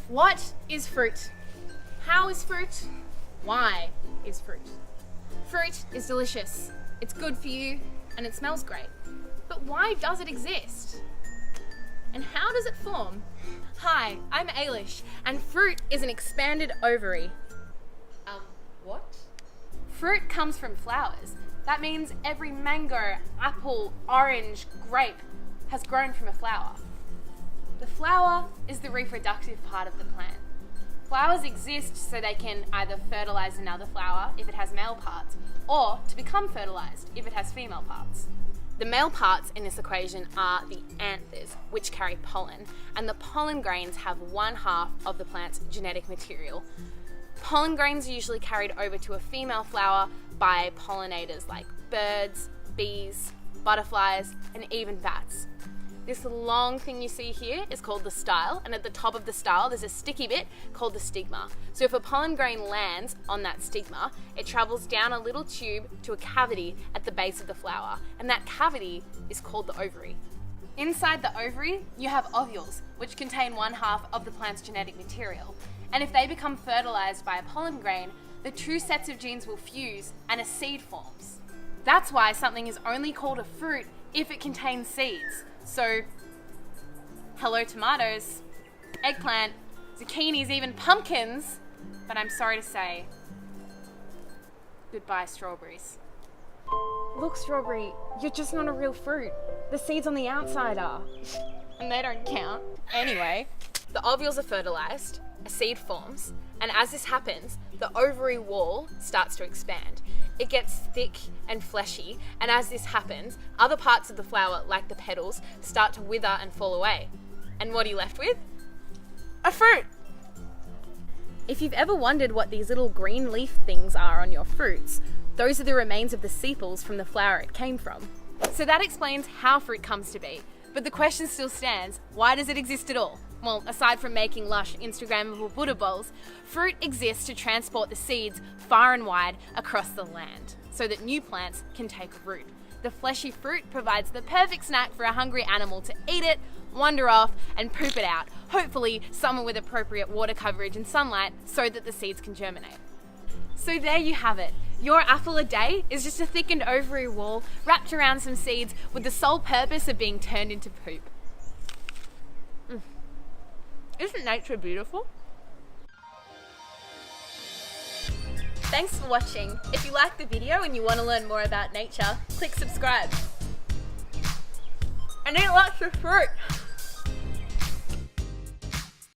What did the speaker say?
What is fruit? How is fruit? Why is fruit? Fruit is delicious, it's good for you, and it smells great. But why does it exist? And how does it form? Hi, I'm Eilish, and fruit is an expanded ovary. What? Fruit comes from flowers. That means every mango, apple, orange, grape has grown from a flower. The flower is the reproductive part of the plant. Flowers exist so they can either fertilize another flower if it has male parts, or to become fertilized if it has female parts. The male parts in this equation are the anthers, which carry pollen, and the pollen grains have 1/2 of the plant's genetic material. Pollen grains are usually carried over to a female flower by pollinators like birds, bees, butterflies, and even bats. This long thing you see here is called the style, and at the top of the style there's a sticky bit called the stigma. So if a pollen grain lands on that stigma, it travels down a little tube to a cavity at the base of the flower, and that cavity is called the ovary. Inside the ovary, you have ovules, which contain 1/2 of the plant's genetic material. And if they become fertilized by a pollen grain, the two sets of genes will fuse and a seed forms. That's why something is only called a fruit if it contains seeds. So, hello tomatoes, eggplant, zucchinis, even pumpkins, but I'm sorry to say, goodbye strawberries. Look, strawberry, you're just not a real fruit. The seeds on the outside are, and they don't count. Anyway, the ovules are fertilized, a seed forms, and as this happens, the ovary wall starts to expand. It gets thick and fleshy, and as this happens, other parts of the flower, like the petals, start to wither and fall away. And what are you left with? A fruit! If you've ever wondered what these little green leaf things are on your fruits, those are the remains of the sepals from the flower it came from. So that explains how fruit comes to be. But the question still stands, why does it exist at all? Well, aside from making lush Instagrammable Buddha bowls, fruit exists to transport the seeds far and wide across the land so that new plants can take root. The fleshy fruit provides the perfect snack for a hungry animal to eat it, wander off, and poop it out, hopefully somewhere with appropriate water coverage and sunlight so that the seeds can germinate. So there you have it. Your apple a day is just a thickened ovary wall wrapped around some seeds with the sole purpose of being turned into poop. Isn't nature beautiful? Thanks for watching. If you liked the video and you want to learn more about nature, click subscribe. And eat lots of fruit!